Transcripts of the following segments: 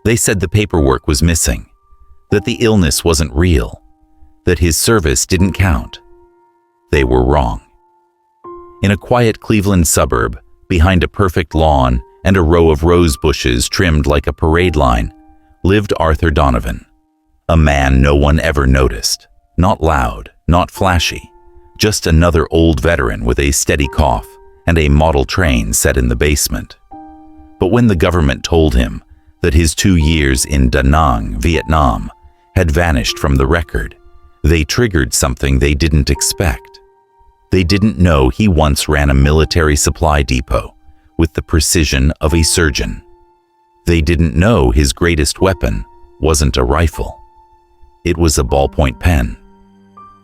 They said the paperwork was missing, that the illness wasn't real, that his service didn't count. They were wrong. In a quiet Cleveland suburb, behind a perfect lawn and a row of rose bushes trimmed like a parade line, lived Arthur Donovan, a man no one ever noticed, not loud, not flashy, just another old veteran with a steady cough and a model train set in the basement. But when the government told him that his 2 years in Da Nang, Vietnam, had vanished from the record, they triggered something they didn't expect. They didn't know he once ran a military supply depot with the precision of a surgeon. They didn't know his greatest weapon wasn't a rifle. It was a ballpoint pen.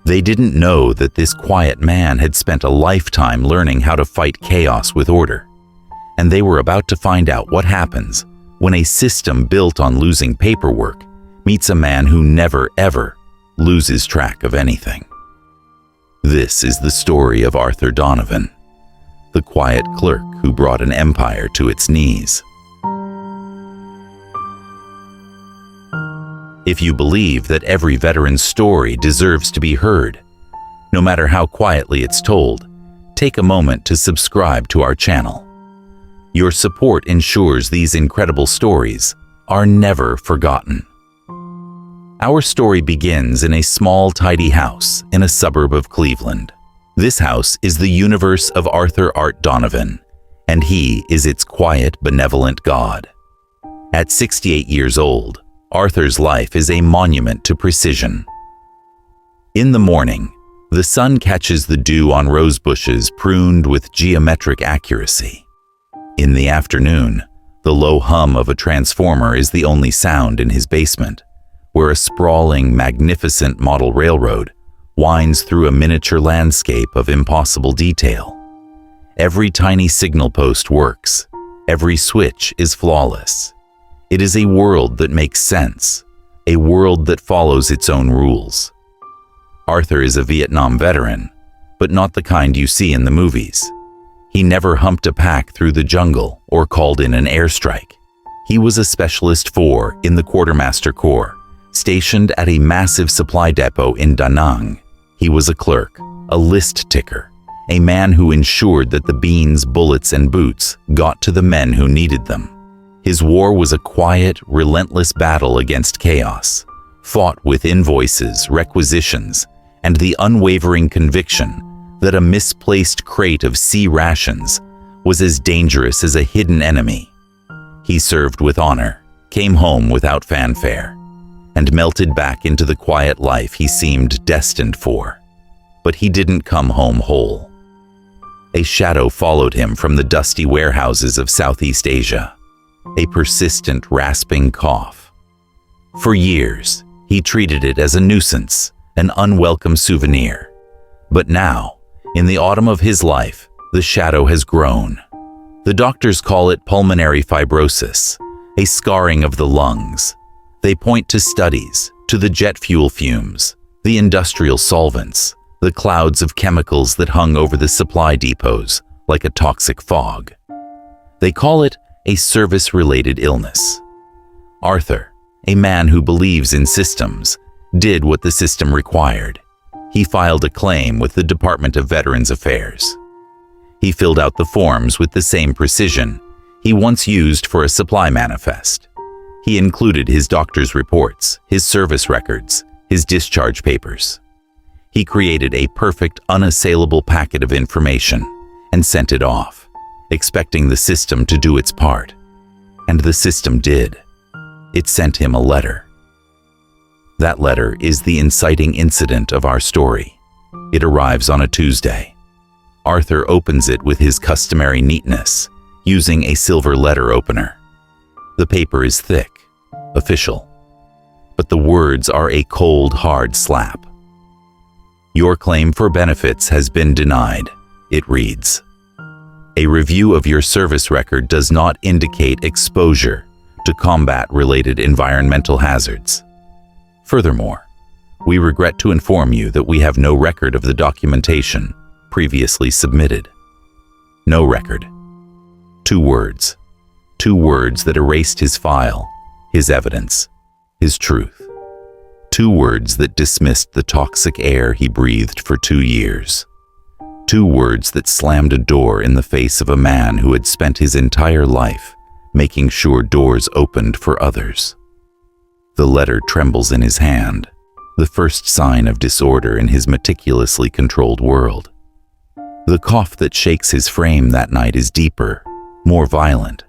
They didn't know that this quiet man had spent a lifetime learning how to fight chaos with order. And they were about to find out what happens when a system built on losing paperwork meets a man who never, ever loses track of anything. This is the story of Arthur Donovan, the quiet clerk who brought an empire to its knees. If you believe that every veteran's story deserves to be heard, no matter how quietly it's told, take a moment to subscribe to our channel. Your support ensures these incredible stories are never forgotten. Our story begins in a small, tidy house in a suburb of Cleveland. This house is the universe of Arthur Art Donovan, and he is its quiet, benevolent God. At 68 years old, Arthur's life is a monument to precision. In the morning, the sun catches the dew on rose bushes pruned with geometric accuracy. In the afternoon, the low hum of a transformer is the only sound in his basement, where a sprawling, magnificent model railroad winds through a miniature landscape of impossible detail. Every tiny signal post works. Every switch is flawless. It is a world that makes sense, a world that follows its own rules. Arthur is a Vietnam veteran, but not the kind you see in the movies. He never humped a pack through the jungle or called in an airstrike. He was a Specialist 4 in the Quartermaster Corps, stationed at a massive supply depot in Da Nang. He was a clerk, a list ticker, a man who ensured that the beans, bullets, and boots got to the men who needed them. His war was a quiet, relentless battle against chaos, fought with invoices, requisitions, and the unwavering conviction that a misplaced crate of sea rations was as dangerous as a hidden enemy. He served with honor, came home without fanfare, and melted back into the quiet life he seemed destined for. But he didn't come home whole. A shadow followed him from the dusty warehouses of Southeast Asia, a persistent, rasping cough. For years, he treated it as a nuisance, an unwelcome souvenir. But now, in the autumn of his life, the shadow has grown. The doctors call it pulmonary fibrosis, a scarring of the lungs. They point to studies, to the jet fuel fumes, the industrial solvents, the clouds of chemicals that hung over the supply depots like a toxic fog. They call it a service-related illness. Arthur, a man who believes in systems, did what the system required. He filed a claim with the Department of Veterans Affairs. He filled out the forms with the same precision he once used for a supply manifest. He included his doctor's reports, his service records, his discharge papers. He created a perfect, unassailable packet of information and sent it off, expecting the system to do its part. And the system did. It sent him a letter. That letter is the inciting incident of our story. It arrives on a Tuesday. Arthur opens it with his customary neatness, using a silver letter opener. The paper is thick, official, but the words are a cold, hard slap. Your claim for benefits has been denied, it reads. A review of your service record does not indicate exposure to combat-related environmental hazards. Furthermore, we regret to inform you that we have no record of the documentation previously submitted. No record. 2 words. 2 words that erased his file his evidence, his truth. 2 words that dismissed the toxic air he breathed for 2 years. 2 words that slammed a door in the face of a man who had spent his entire life making sure doors opened for others. The letter trembles in his hand, the first sign of disorder in his meticulously controlled world. The cough that shakes his frame that night is deeper, more violent.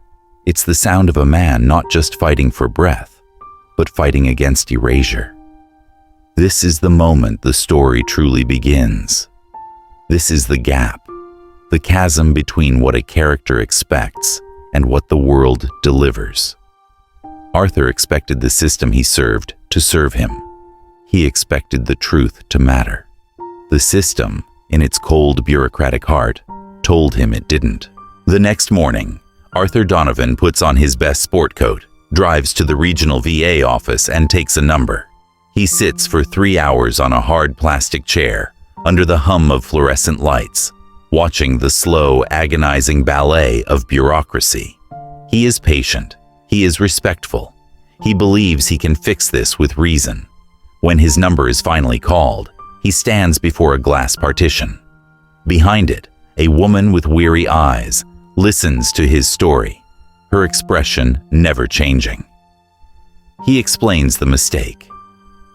It's the sound of a man not just fighting for breath, but fighting against erasure. This is the moment the story truly begins. This is the gap, the chasm between what a character expects and what the world delivers. Arthur expected the system he served to serve him. He expected the truth to matter. The system, in its cold bureaucratic heart, told him it didn't. The next morning, Arthur Donovan puts on his best sport coat, drives to the regional VA office and takes a number. He sits for 3 hours on a hard plastic chair, under the hum of fluorescent lights, watching the slow, agonizing ballet of bureaucracy. He is patient. He is respectful. He believes he can fix this with reason. When his number is finally called, he stands before a glass partition. Behind it, a woman with weary eyes listens to his story, her expression never changing. He explains the mistake.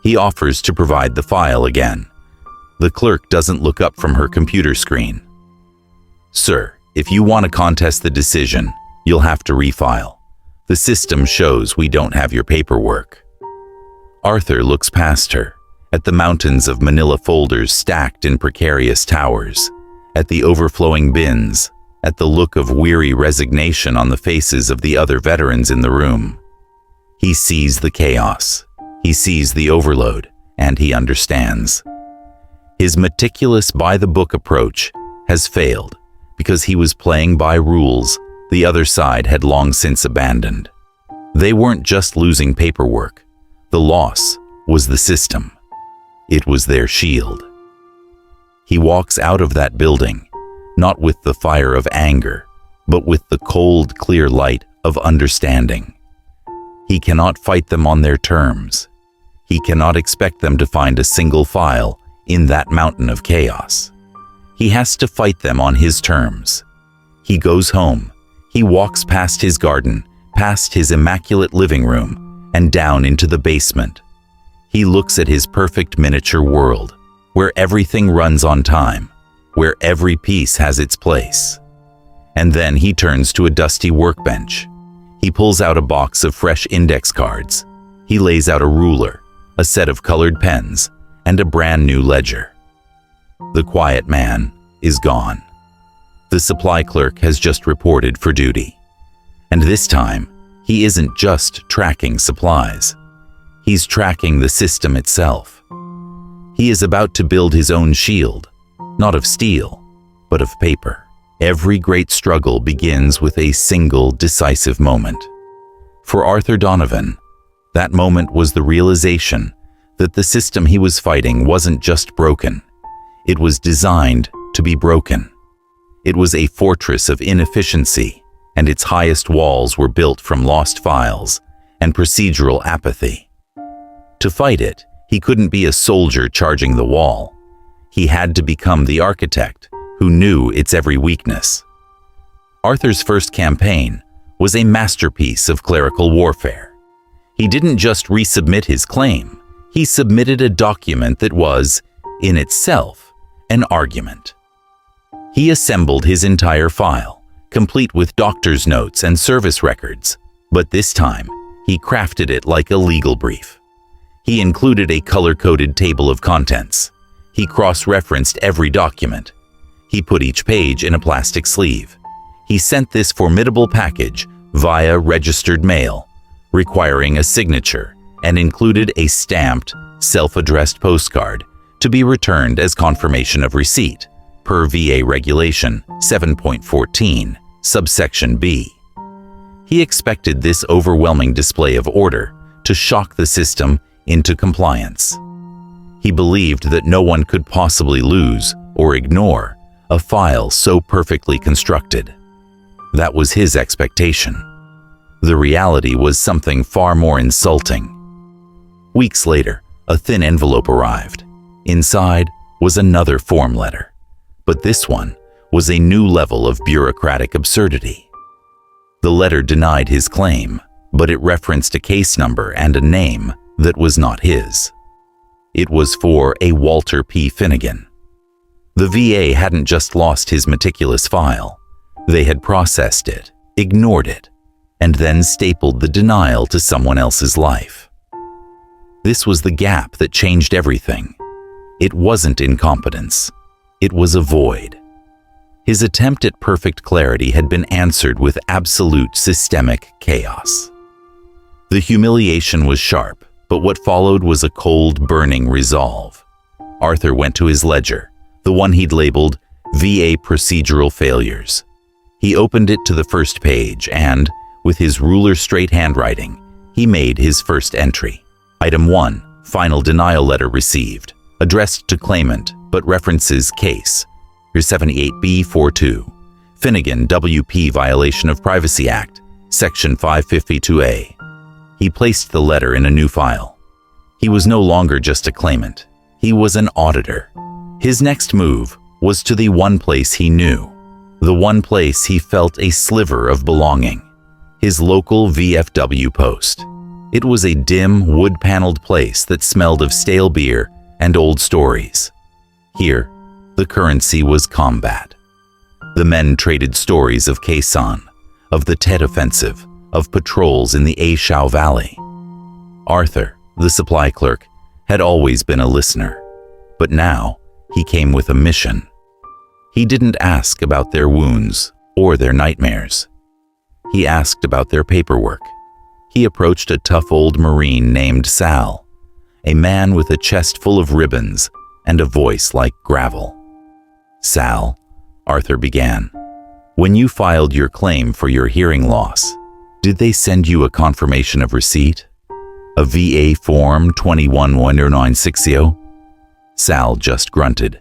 He offers to provide the file again. The clerk doesn't look up from her computer screen. "Sir, if you want to contest the decision, you'll have to refile. The system shows we don't have your paperwork." Arthur looks past her, at the mountains of manila folders stacked in precarious towers, at the overflowing bins, at the look of weary resignation on the faces of the other veterans in the room. He sees the chaos, he sees the overload, and he understands. His meticulous by-the-book approach has failed because he was playing by rules the other side had long since abandoned. They weren't just losing paperwork. The loss was the system. It was their shield. He walks out of that building, not with the fire of anger, but with the cold, clear light of understanding. He cannot fight them on their terms. He cannot expect them to find a single file in that mountain of chaos. He has to fight them on his terms. He goes home. He walks past his garden, past his immaculate living room, and down into the basement. He looks at his perfect miniature world, where everything runs on time, where every piece has its place. And then he turns to a dusty workbench. He pulls out a box of fresh index cards. He lays out a ruler, a set of colored pens, and a brand new ledger. The quiet man is gone. The supply clerk has just reported for duty. And this time, he isn't just tracking supplies. He's tracking the system itself. He is about to build his own shield, not of steel, but of paper. Every great struggle begins with a single decisive moment. For Arthur Donovan, that moment was the realization that the system he was fighting wasn't just broken. It was designed to be broken. It was a fortress of inefficiency, and its highest walls were built from lost files and procedural apathy. To fight it, he couldn't be a soldier charging the wall. He had to become the architect who knew its every weakness. Arthur's first campaign was a masterpiece of clerical warfare. He didn't just resubmit his claim, he submitted a document that was, in itself, an argument. He assembled his entire file, complete with doctor's notes and service records, but this time, he crafted it like a legal brief. He included a color-coded table of contents. He cross-referenced every document. He put each page in a plastic sleeve. He sent this formidable package via registered mail, requiring a signature, and included a stamped, self-addressed postcard to be returned as confirmation of receipt, per VA Regulation 7.14, subsection B. He expected this overwhelming display of order to shock the system into compliance. He believed that no one could possibly lose or ignore a file so perfectly constructed. That was his expectation. The reality was something far more insulting. Weeks later, a thin envelope arrived. Inside was another form letter, but this one was a new level of bureaucratic absurdity. The letter denied his claim, but it referenced a case number and a name that was not his. It was for a Walter P. Finnegan. The VA hadn't just lost his meticulous file. They had processed it, ignored it, and then stapled the denial to someone else's life. This was the gap that changed everything. It wasn't incompetence. It was a void. His attempt at perfect clarity had been answered with absolute systemic chaos. The humiliation was sharp, but what followed was a cold, burning resolve. Arthur went to his ledger, the one he'd labeled VA Procedural Failures. He opened it to the first page and, with his ruler-straight handwriting, he made his first entry. Item 1, final denial letter received, addressed to claimant, but references case. 78B42, Finnegan WP Violation of Privacy Act, Section 552A. He placed the letter in a new file. He was no longer just a claimant. He was an auditor. His next move was to the one place he knew, the one place he felt a sliver of belonging, his local VFW post. It was a dim, wood-paneled place that smelled of stale beer and old stories. Here, the currency was combat. The men traded stories of Khe Sanh, of the Tet Offensive, of patrols in the A Shau Valley. Arthur, the supply clerk, had always been a listener, but now he came with a mission. He didn't ask about their wounds or their nightmares. He asked about their paperwork. He approached a tough old Marine named Sal, a man with a chest full of ribbons and a voice like gravel. Sal, Arthur began, when you filed your claim for your hearing loss, did they send you a confirmation of receipt? A VA Form 211960? Sal just grunted.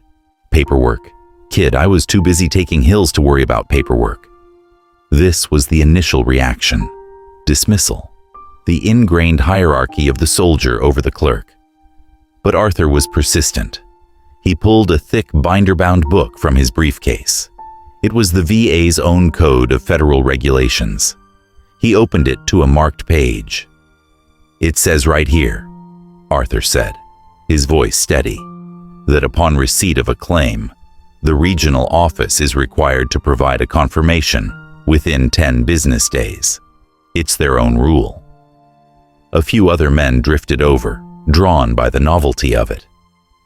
Paperwork. Kid, I was too busy taking hills to worry about paperwork. This was the initial reaction. Dismissal. The ingrained hierarchy of the soldier over the clerk. But Arthur was persistent. He pulled a thick binder-bound book from his briefcase. It was the VA's own code of federal regulations. He opened it to a marked page. It says right here, Arthur said, his voice steady, that upon receipt of a claim, the regional office is required to provide a confirmation within 10 business days. It's their own rule. A few other men drifted over, drawn by the novelty of it.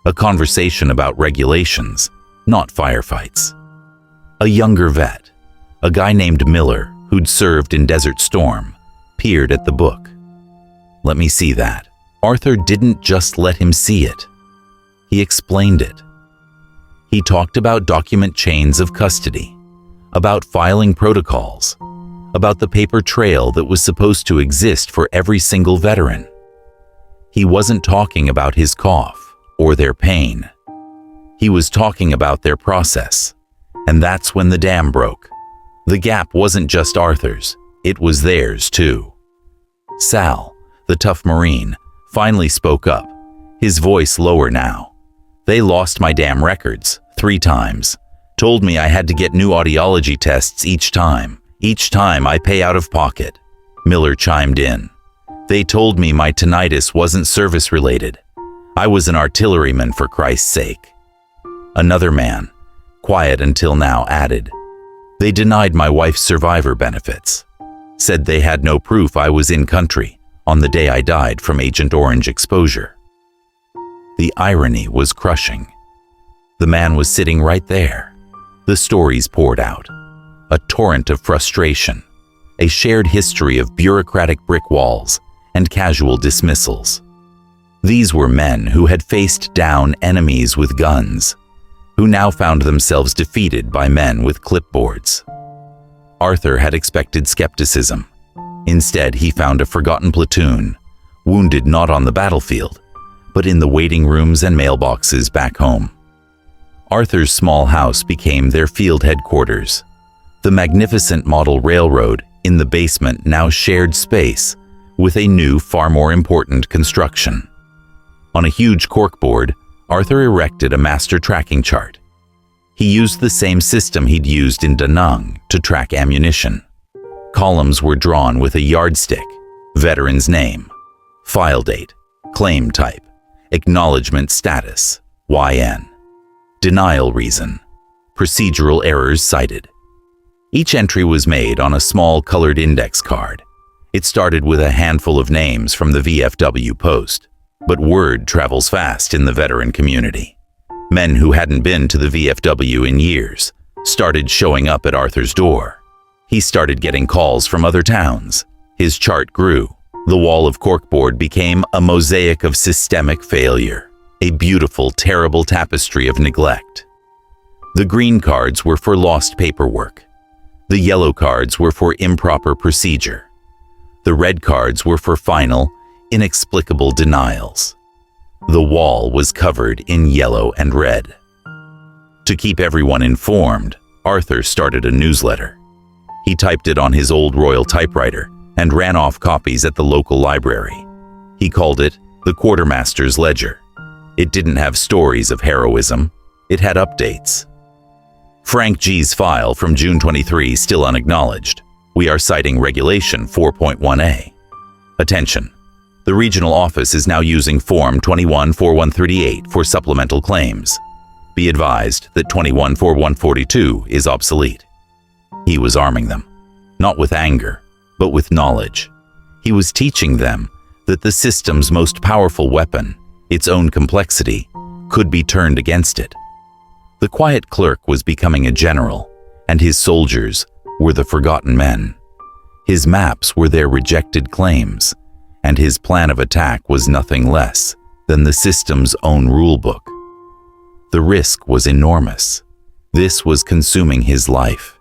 A conversation about regulations, not firefights. A younger vet, a guy named Miller, who'd served in Desert Storm, peered at the book. Let me see that. Arthur didn't just let him see it. He explained it. He talked about document chains of custody, about filing protocols, about the paper trail that was supposed to exist for every single veteran. He wasn't talking about his cough or their pain. He was talking about their process, and that's when the dam broke. The gap wasn't just Arthur's, it was theirs too. Sal, the tough Marine, finally spoke up, his voice lower now. They lost my damn records 3 times, told me I had to get new audiology tests each time I pay out of pocket. Miller chimed in. They told me my tinnitus wasn't service-related. I was an artilleryman, for Christ's sake. Another man, quiet until now, added, they denied my wife's survivor benefits, said they had no proof I was in country on the day I died from Agent Orange exposure. The irony was crushing. The man was sitting right there. The stories poured out. A torrent of frustration, a shared history of bureaucratic brick walls and casual dismissals. These were men who had faced down enemies with guns, who now found themselves defeated by men with clipboards. Arthur had expected skepticism. Instead, he found a forgotten platoon, wounded not on the battlefield, but in the waiting rooms and mailboxes back home. Arthur's small house became their field headquarters. The magnificent model railroad in the basement now shared space with a new, far more important construction. On a huge corkboard, Arthur erected a master tracking chart. He used the same system he'd used in Da Nang to track ammunition. Columns were drawn with a yardstick, veteran's name, file date, claim type, acknowledgement status, YN, denial reason, procedural errors cited. Each entry was made on a small colored index card. It started with a handful of names from the VFW post, but word travels fast in the veteran community. Men who hadn't been to the VFW in years started showing up at Arthur's door. He started getting calls from other towns. His chart grew. The wall of corkboard became a mosaic of systemic failure, a beautiful, terrible tapestry of neglect. The green cards were for lost paperwork. The yellow cards were for improper procedure. The red cards were for final, inexplicable denials. The wall was covered in yellow and red. To keep everyone informed, Arthur started a newsletter. He typed it on his old Royal typewriter and ran off copies at the local library. He called it the Quartermaster's Ledger. It didn't have stories of heroism. It had updates. Frank G's file from June 23 still unacknowledged. We are citing Regulation 4.1a. Attention. The regional office is now using Form 214138 for supplemental claims. Be advised that 214142 is obsolete. He was arming them, not with anger, but with knowledge. He was teaching them that the system's most powerful weapon, its own complexity, could be turned against it. The quiet clerk was becoming a general, and his soldiers were the forgotten men. His maps were their rejected claims, and his plan of attack was nothing less than the system's own rulebook. The risk was enormous. This was consuming his life,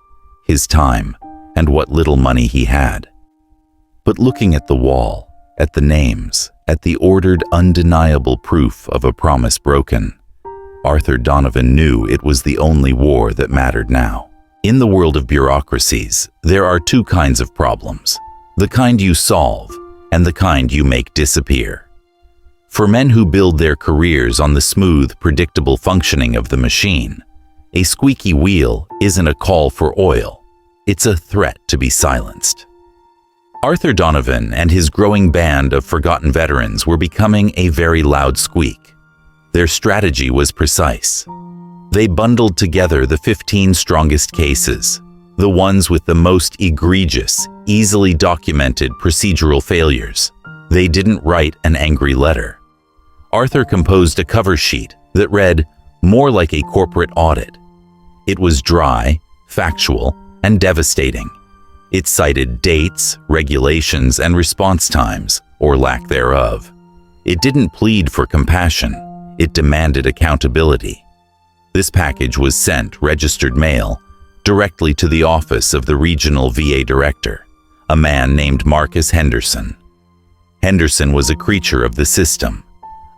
his time, and what little money he had. But looking at the wall, at the names, at the ordered, undeniable proof of a promise broken, Arthur Donovan knew it was the only war that mattered now. In the world of bureaucracies, there are two kinds of problems: the kind you solve and the kind you make disappear. For men who build their careers on the smooth, predictable functioning of the machine, a squeaky wheel isn't a call for oil. It's a threat to be silenced. Arthur Donovan and his growing band of forgotten veterans were becoming a very loud squeak. Their strategy was precise. They bundled together the 15 strongest cases, the ones with the most egregious, easily documented procedural failures. They didn't write an angry letter. Arthur composed a cover sheet that read more like a corporate audit. It was dry, factual, and devastating. It cited dates, regulations, and response times, or lack thereof. It didn't plead for compassion. It demanded accountability. This package was sent, registered mail, directly to the office of the regional VA director, a man named Marcus Henderson. Henderson was a creature of the system,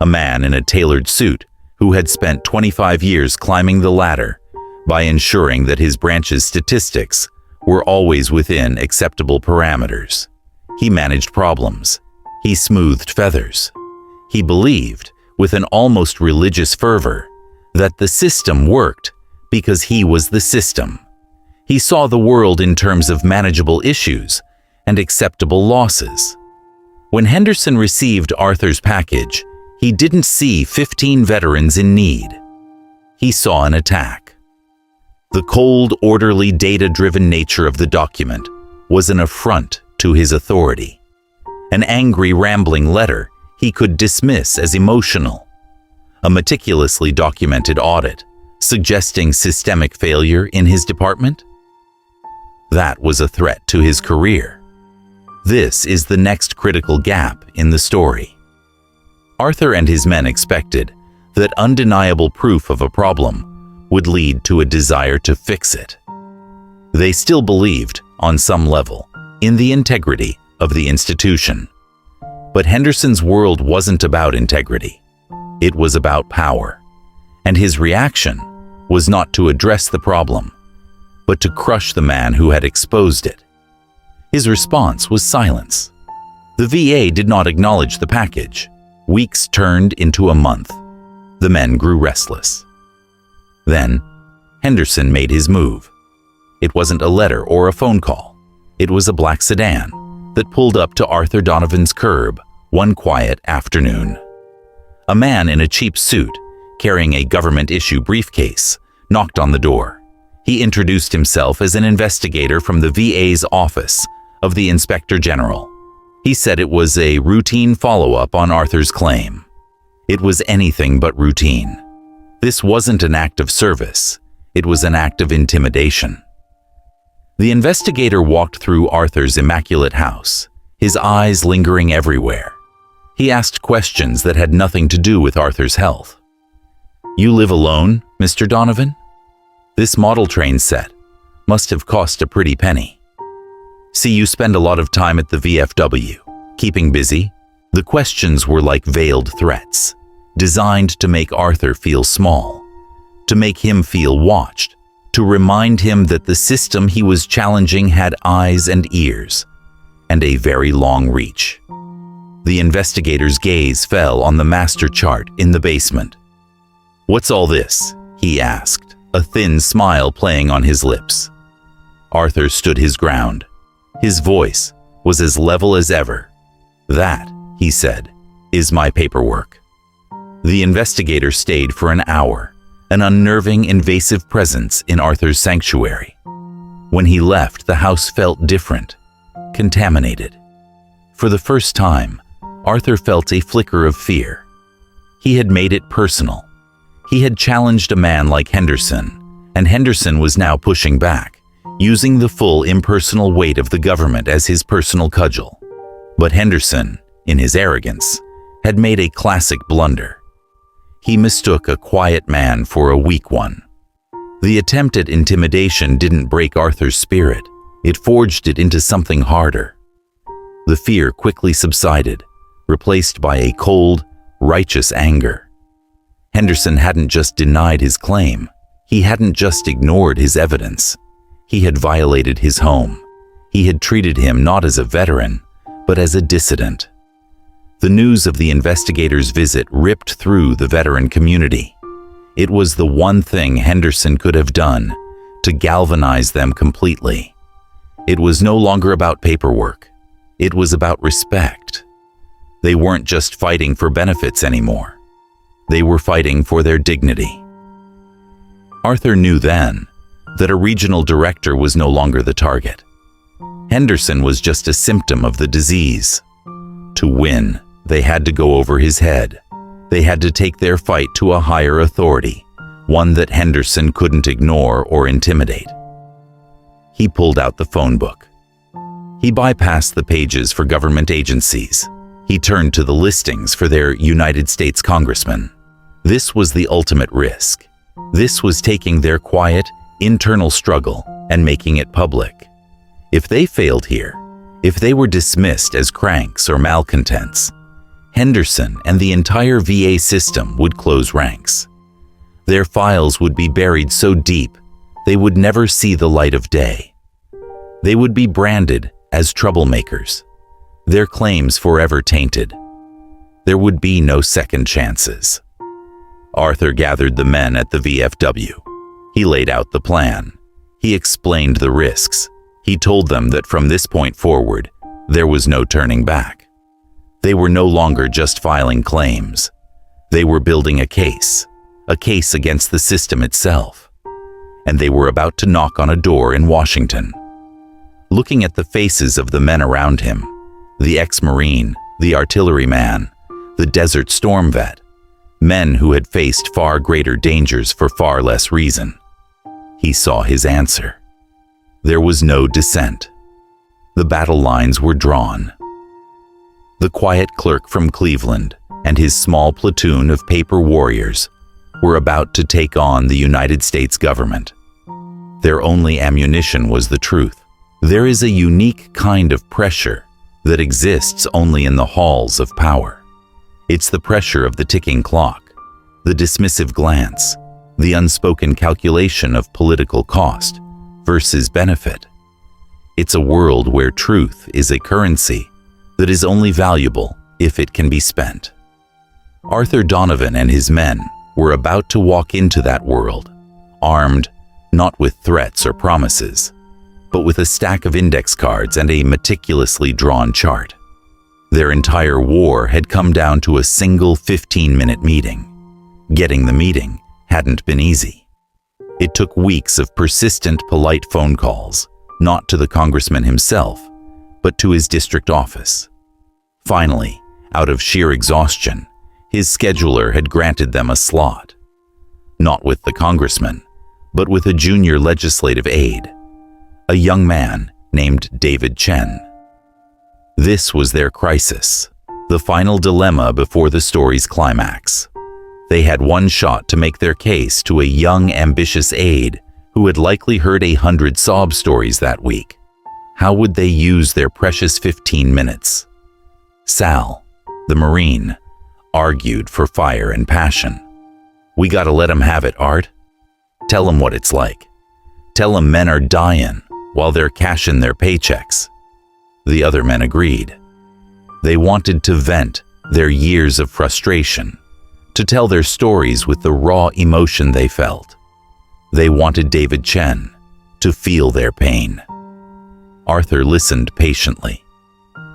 a man in a tailored suit who had spent 25 years climbing the ladder by ensuring that his branch's statistics were always within acceptable parameters. He managed problems. He smoothed feathers. He believed, with an almost religious fervor, that the system worked because he was the system. He saw the world in terms of manageable issues and acceptable losses. When Henderson received Arthur's package, he didn't see 15 veterans in need. He saw an attack. The cold, orderly, data-driven nature of the document was an affront to his authority. An angry, rambling letter he could dismiss as emotional. A meticulously documented audit suggesting systemic failure in his department? That was a threat to his career. This is the next critical gap in the story. Arthur and his men expected that undeniable proof of a problem would lead to a desire to fix it. They still believed, on some level, in the integrity of the institution. But Henderson's world wasn't about integrity. It was about power. And his reaction was not to address the problem, but to crush the man who had exposed it. His response was silence. The VA did not acknowledge the package. Weeks turned into a month. The men grew restless. Then, Henderson made his move. It wasn't a letter or a phone call. It was a black sedan that pulled up to Arthur Donovan's curb one quiet afternoon. A man in a cheap suit, carrying a government-issue briefcase, knocked on the door. He introduced himself as an investigator from the VA's office of the Inspector General. He said it was a routine follow-up on Arthur's claim. It was anything but routine. This wasn't an act of service. It was an act of intimidation. The investigator walked through Arthur's immaculate house, his eyes lingering everywhere. He asked questions that had nothing to do with Arthur's health. "You live alone, Mr. Donovan? This model train set must have cost a pretty penny. See, you spend a lot of time at the VFW, keeping busy." The questions were like veiled threats, designed to make Arthur feel small, to make him feel watched, to remind him that the system he was challenging had eyes and ears, and a very long reach. The investigator's gaze fell on the master chart in the basement. "What's all this?" he asked, a thin smile playing on his lips. Arthur stood his ground. His voice was as level as ever. "That," he said, "is my paperwork." The investigator stayed for an hour, an unnerving, invasive presence in Arthur's sanctuary. When he left, the house felt different, contaminated. For the first time, Arthur felt a flicker of fear. He had made it personal. He had challenged a man like Henderson, and Henderson was now pushing back, using the full impersonal weight of the government as his personal cudgel. But Henderson, in his arrogance, had made a classic blunder. He mistook a quiet man for a weak one. The attempt at intimidation didn't break Arthur's spirit. It forged it into something harder. The fear quickly subsided, replaced by a cold, righteous anger. Henderson hadn't just denied his claim. He hadn't just ignored his evidence. He had violated his home. He had treated him not as a veteran, but as a dissident. The news of the investigator's visit ripped through the veteran community. It was the one thing Henderson could have done to galvanize them completely. It was no longer about paperwork. It was about respect. They weren't just fighting for benefits anymore. They were fighting for their dignity. Arthur knew then that a regional director was no longer the target. Henderson was just a symptom of the disease. To win, they had to go over his head. They had to take their fight to a higher authority, one that Henderson couldn't ignore or intimidate. He pulled out the phone book. He bypassed the pages for government agencies. He turned to the listings for their United States congressmen. This was the ultimate risk. This was taking their quiet, internal struggle and making it public. If they failed here, if they were dismissed as cranks or malcontents, Henderson and the entire VA system would close ranks. Their files would be buried so deep they would never see the light of day. They would be branded as troublemakers, their claims forever tainted. There would be no second chances. Arthur gathered the men at the VFW. He laid out the plan. He explained the risks. He told them that from this point forward, there was no turning back. They were no longer just filing claims. They were building a case against the system itself. And they were about to knock on a door in Washington. Looking at the faces of the men around him, the ex-Marine, the artilleryman, the Desert Storm vet, men who had faced far greater dangers for far less reason, he saw his answer. There was no dissent. The battle lines were drawn. The quiet clerk from Cleveland and his small platoon of paper warriors were about to take on the United States government. Their only ammunition was the truth. There is a unique kind of pressure that exists only in the halls of power. It's the pressure of the ticking clock, the dismissive glance, the unspoken calculation of political cost versus benefit. It's a world where truth is a currency that is only valuable if it can be spent. Arthur Donovan and his men were about to walk into that world, armed not with threats or promises, but with a stack of index cards and a meticulously drawn chart. Their entire war had come down to a single 15-minute meeting. Getting the meeting hadn't been easy. It took weeks of persistent, polite phone calls, not to the congressman himself, but to his district office. Finally, out of sheer exhaustion, his scheduler had granted them a slot. Not with the congressman, but with a junior legislative aide, a young man named David Chen. This was their crisis, the final dilemma before the story's climax. They had one shot to make their case to a young, ambitious aide who had likely heard 100 sob stories that week. How would they use their precious 15 minutes? Sal, the Marine, argued for fire and passion. "We gotta let 'em have it, Art. Tell 'em what it's like. Tell 'em men are dying while they're cashing their paychecks." The other men agreed. They wanted to vent their years of frustration, to tell their stories with the raw emotion they felt. They wanted David Chen to feel their pain. Arthur listened patiently.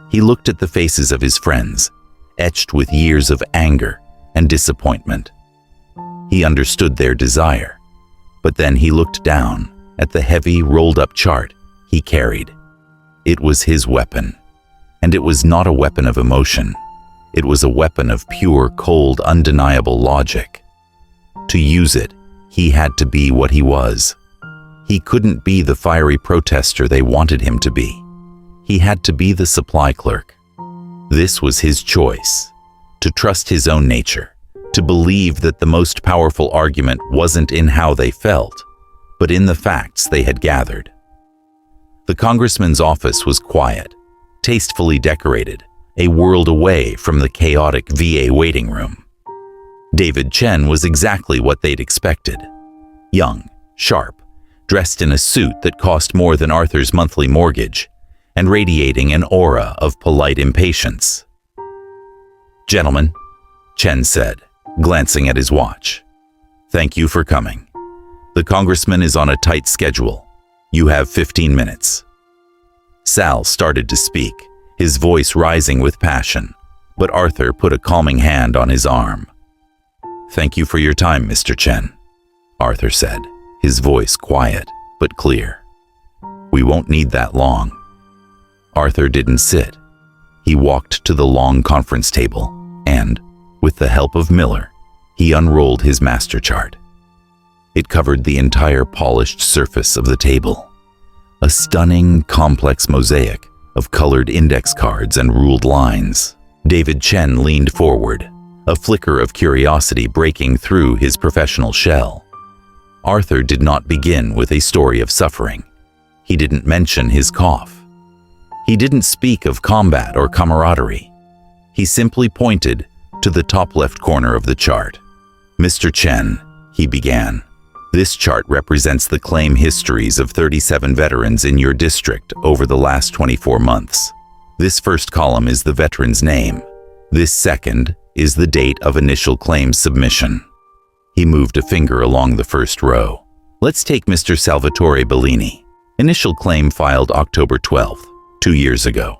He looked at the faces of his friends, etched with years of anger and disappointment. He understood their desire, but then he looked down at the heavy, rolled-up chart he carried. It was his weapon, and it was not a weapon of emotion. It was a weapon of pure, cold, undeniable logic. To use it, he had to be what he was. He couldn't be the fiery protester they wanted him to be. He had to be the supply clerk. This was his choice, to trust his own nature, to believe that the most powerful argument wasn't in how they felt, but in the facts they had gathered. The congressman's office was quiet, tastefully decorated, a world away from the chaotic VA waiting room. David Chen was exactly what they'd expected. Young, sharp, dressed in a suit that cost more than Arthur's monthly mortgage, and radiating an aura of polite impatience. "Gentlemen," Chen said, glancing at his watch, "thank you for coming. The congressman is on a tight schedule. You have 15 minutes. Sal started to speak, his voice rising with passion, but Arthur put a calming hand on his arm. "Thank you for your time, Mr. Chen," Arthur said, his voice quiet but clear. "We won't need that long." Arthur didn't sit. He walked to the long conference table and, with the help of Miller, he unrolled his master chart. It covered the entire polished surface of the table, a stunning, complex mosaic of colored index cards and ruled lines. David Chen leaned forward, a flicker of curiosity breaking through his professional shell. Arthur did not begin with a story of suffering. He didn't mention his cough. He didn't speak of combat or camaraderie. He simply pointed to the top left corner of the chart. "Mr. Chen," he began, "this chart represents the claim histories of 37 veterans in your district over the last 24 months. This first column is the veteran's name. This second is the date of initial claim submission." He moved a finger along the first row. "Let's take Mr. Salvatore Bellini. Initial claim filed October 12th, 2 years ago.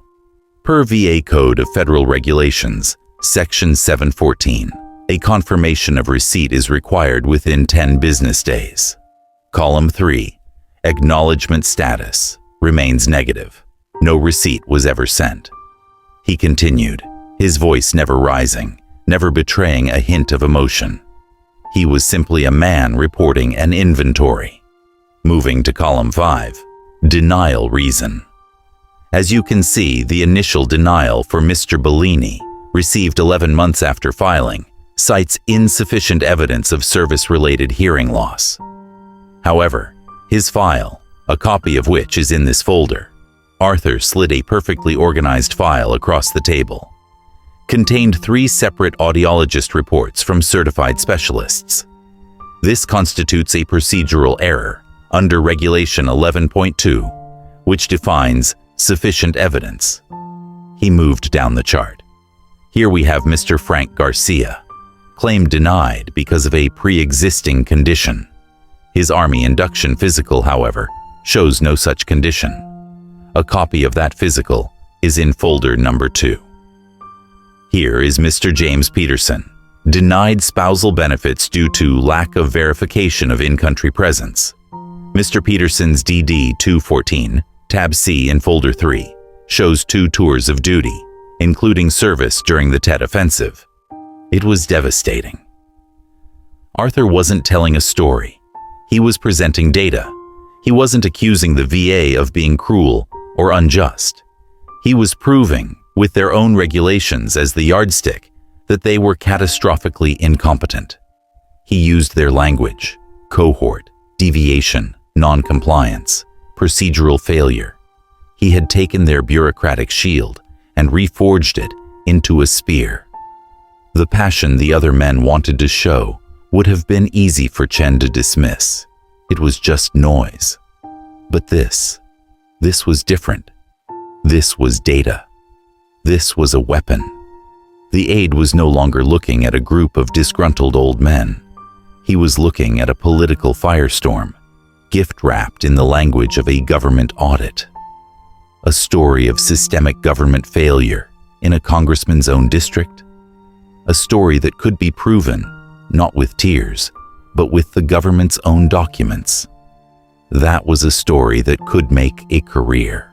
Per VA Code of Federal Regulations, Section 714, a confirmation of receipt is required within 10 business days. Column 3, acknowledgement status, remains negative. No receipt was ever sent." He continued, his voice never rising, never betraying a hint of emotion. He was simply a man reporting an inventory. Moving to column 5, denial reason. As you can see, the initial denial for Mr. Bellini, received 11 months after filing, cites insufficient evidence of service-related hearing loss. However, his file, a copy of which is in this folder, Arthur slid a perfectly organized file across the table, contained 3 separate audiologist reports from certified specialists. This constitutes a procedural error under Regulation 11.2, which defines sufficient evidence. He moved down the chart. Here we have Mr. Frank Garcia, claim denied because of a pre-existing condition. His Army induction physical, however, shows no such condition. A copy of that physical is in folder number 2. Here is Mr. James Peterson, denied spousal benefits due to lack of verification of in-country presence. Mr. Peterson's DD 214, tab C in folder 3, shows 2 tours of duty, including service during the Tet Offensive. It was devastating. Arthur wasn't telling a story. He was presenting data. He wasn't accusing the VA of being cruel or unjust. He was proving, with their own regulations as the yardstick, that they were catastrophically incompetent. He used their language: cohort, deviation, non-compliance, procedural failure. He had taken their bureaucratic shield and reforged it into a spear. The passion the other men wanted to show would have been easy for Chen to dismiss. It was just noise. But this was different. This was data. This was a weapon. The aide was no longer looking at a group of disgruntled old men. He was looking at a political firestorm, gift-wrapped in the language of a government audit. A story of systemic government failure in a congressman's own district. A story that could be proven, not with tears, but with the government's own documents. That was a story that could make a career.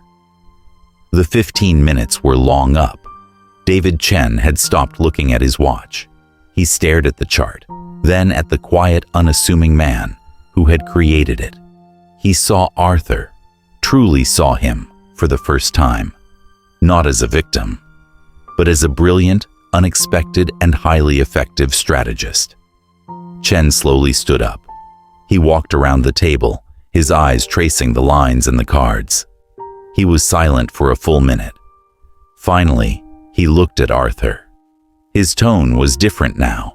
The 15 minutes were long up. David Chen had stopped looking at his watch. He stared at the chart, then at the quiet, unassuming man who had created it. He saw Arthur, truly saw him for the first time, not as a victim, but as a brilliant, unexpected, and highly effective strategist. Chen slowly stood up. He walked around the table, his eyes tracing the lines and the cards. He was silent for a full minute. Finally, he looked at Arthur. His tone was different now.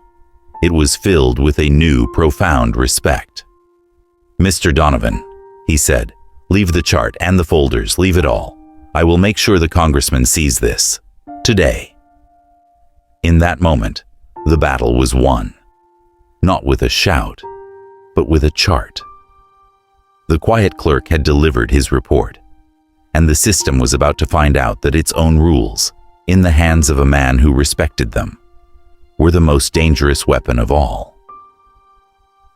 It was filled with a new, profound respect. "Mr. Donovan," he said, "leave the chart and the folders, leave it all. I will make sure the congressman sees this. Today." In that moment, the battle was won. Not with a shout, but with a chart. The quiet clerk had delivered his report, and the system was about to find out that its own rules, in the hands of a man who respected them, were the most dangerous weapon of all.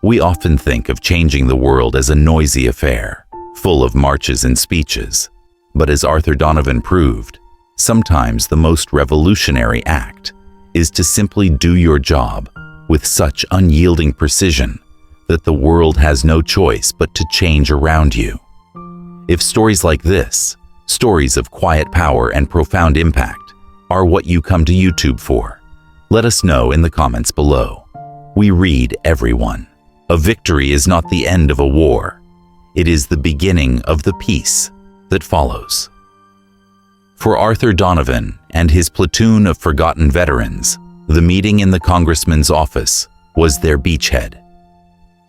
We often think of changing the world as a noisy affair, full of marches and speeches, but as Arthur Donovan proved, sometimes the most revolutionary act is to simply do your job with such unyielding precision that the world has no choice but to change around you. If stories like this, stories of quiet power and profound impact, are what you come to YouTube for, let us know in the comments below. We read everyone. A victory is not the end of a war. It is the beginning of the peace that follows. For Arthur Donovan and his platoon of forgotten veterans, the meeting in the congressman's office was their beachhead.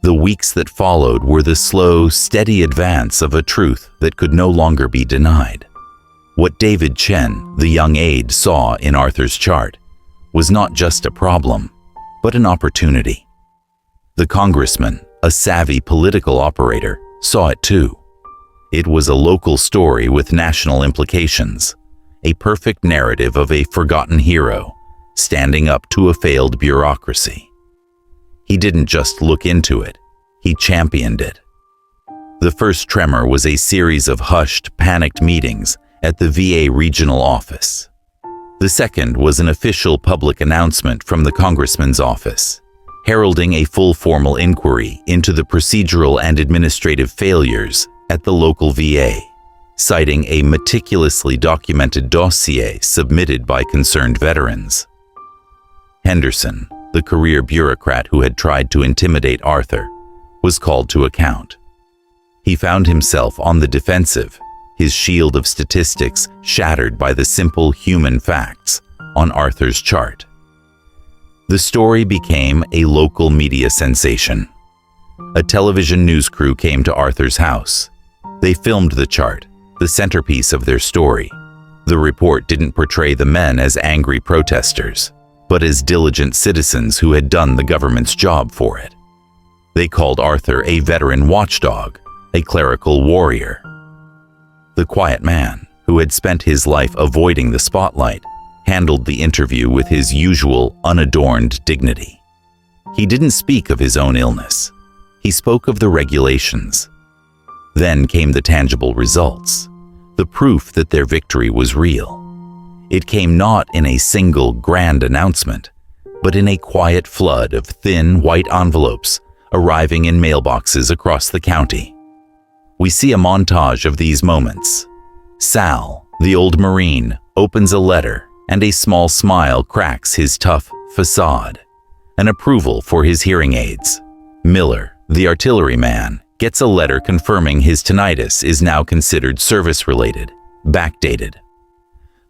The weeks that followed were the slow, steady advance of a truth that could no longer be denied. What David Chen, the young aide, saw in Arthur's chart was not just a problem, but an opportunity. The congressman, a savvy political operator, saw it too. It was a local story with national implications, a perfect narrative of a forgotten hero standing up to a failed bureaucracy. He didn't just look into it, he championed it. The first tremor was a series of hushed, panicked meetings at the VA regional office. The second was an official public announcement from the congressman's office, heralding a full formal inquiry into the procedural and administrative failures at the local VA, citing a meticulously documented dossier submitted by concerned veterans. Henderson, the career bureaucrat who had tried to intimidate Arthur, was called to account. He found himself on the defensive, his shield of statistics shattered by the simple human facts on Arthur's chart. The story became a local media sensation. A television news crew came to Arthur's house. They filmed the chart, the centerpiece of their story. The report didn't portray the men as angry protesters, but as diligent citizens who had done the government's job for it. They called Arthur a veteran watchdog, a clerical warrior. The quiet man, who had spent his life avoiding the spotlight, handled the interview with his usual unadorned dignity. He didn't speak of his own illness. He spoke of the regulations. Then came the tangible results, the proof that their victory was real. It came not in a single grand announcement, but in a quiet flood of thin white envelopes arriving in mailboxes across the county. We see a montage of these moments. Sal, the old Marine, opens a letter, and a small smile cracks his tough facade. An approval for his hearing aids. Miller, the artilleryman, gets a letter confirming his tinnitus is now considered service-related, backdated.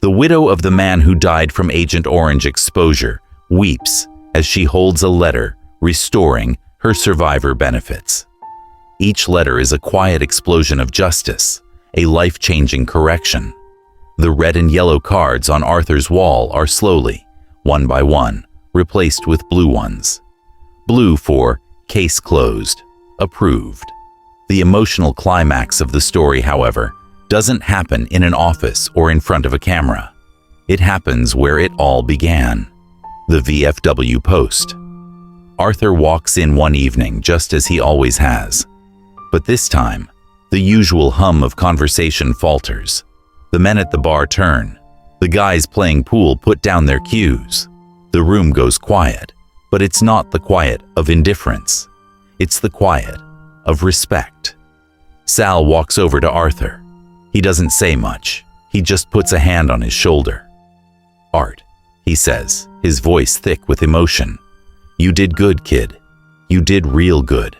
The widow of the man who died from Agent Orange exposure weeps as she holds a letter restoring her survivor benefits. Each letter is a quiet explosion of justice, a life-changing correction. The red and yellow cards on Arthur's wall are slowly, one by one, replaced with blue ones. Blue for case closed, approved. The emotional climax of the story, however, doesn't happen in an office or in front of a camera. It happens where it all began, the VFW post. Arthur walks in one evening just as he always has. But this time, the usual hum of conversation falters. The men at the bar turn. The guys playing pool put down their cues. The room goes quiet, but it's not the quiet of indifference. It's the quiet of respect. Sal walks over to Arthur. He doesn't say much. He just puts a hand on his shoulder. "Art," he says, his voice thick with emotion. "You did good, kid. You did real good."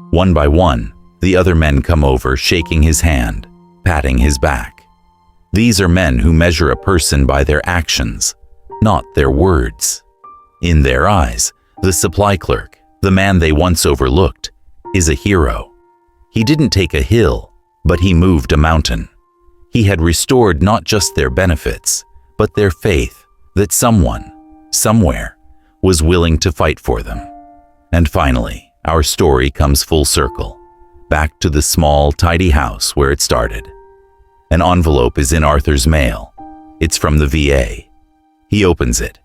One by one, the other men come over, shaking his hand, patting his back. These are men who measure a person by their actions, not their words. In their eyes, the supply clerk, the man they once overlooked, is a hero. He didn't take a hill, but he moved a mountain. He had restored not just their benefits, but their faith that someone, somewhere, was willing to fight for them. And finally, our story comes full circle, back to the small, tidy house where it started. An envelope is in Arthur's mail. It's from the VA. He opens it.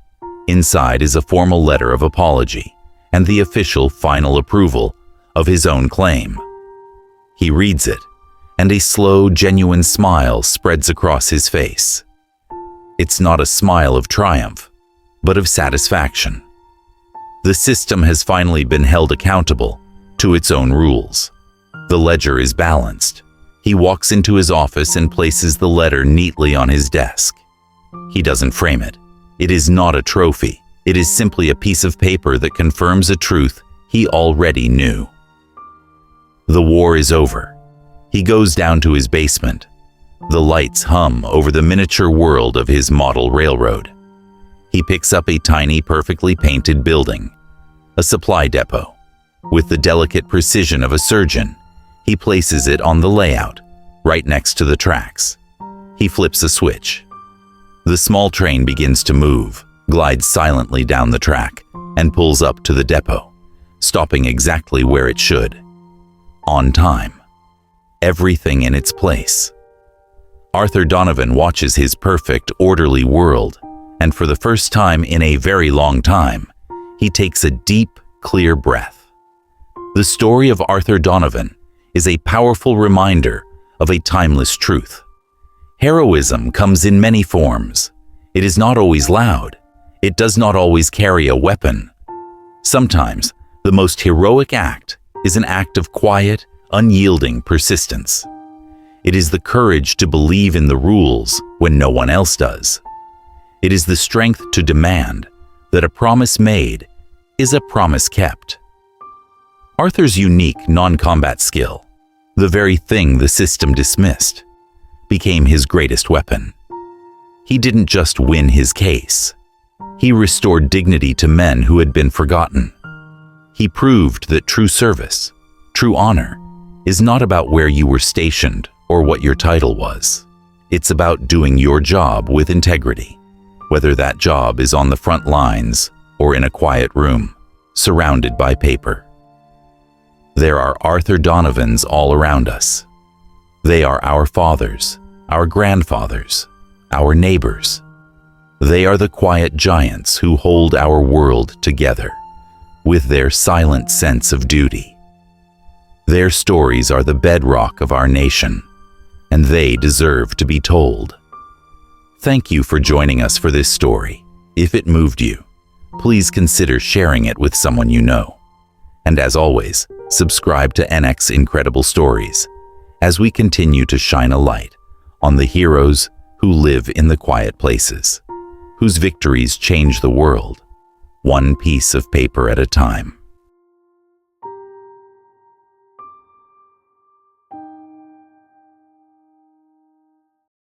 Inside is a formal letter of apology and the official final approval of his own claim. He reads it, and a slow, genuine smile spreads across his face. It's not a smile of triumph, but of satisfaction. The system has finally been held accountable to its own rules. The ledger is balanced. He walks into his office and places the letter neatly on his desk. He doesn't frame it. It is not a trophy. It is simply a piece of paper that confirms a truth he already knew. The war is over. He goes down to his basement. The lights hum over the miniature world of his model railroad. He picks up a tiny, perfectly painted building, a supply depot. With the delicate precision of a surgeon, he places it on the layout, right next to the tracks. He flips a switch. The small train begins to move, glides silently down the track, and pulls up to the depot, stopping exactly where it should. On time. Everything in its place. Arthur Donovan watches his perfect, orderly world, and for the first time in a very long time, he takes a deep, clear breath. The story of Arthur Donovan is a powerful reminder of a timeless truth. Heroism comes in many forms. It is not always loud. It does not always carry a weapon. Sometimes, the most heroic act is an act of quiet, unyielding persistence. It is the courage to believe in the rules when no one else does. It is the strength to demand that a promise made is a promise kept. Arthur's unique non-combat skill, the very thing the system dismissed, became his greatest weapon. He didn't just win his case. He restored dignity to men who had been forgotten. He proved that true service, true honor, is not about where you were stationed or what your title was. It's about doing your job with integrity, whether that job is on the front lines or in a quiet room, surrounded by paper. There are Arthur Donovans all around us. They are our fathers, our grandfathers, our neighbors. They are the quiet giants who hold our world together with their silent sense of duty. Their stories are the bedrock of our nation, and they deserve to be told. Thank you for joining us for this story. If it moved you, please consider sharing it with someone you know. And as always, subscribe to NX Incredible Stories as we continue to shine a light on the heroes who live in the quiet places, whose victories change the world, one piece of paper at a time.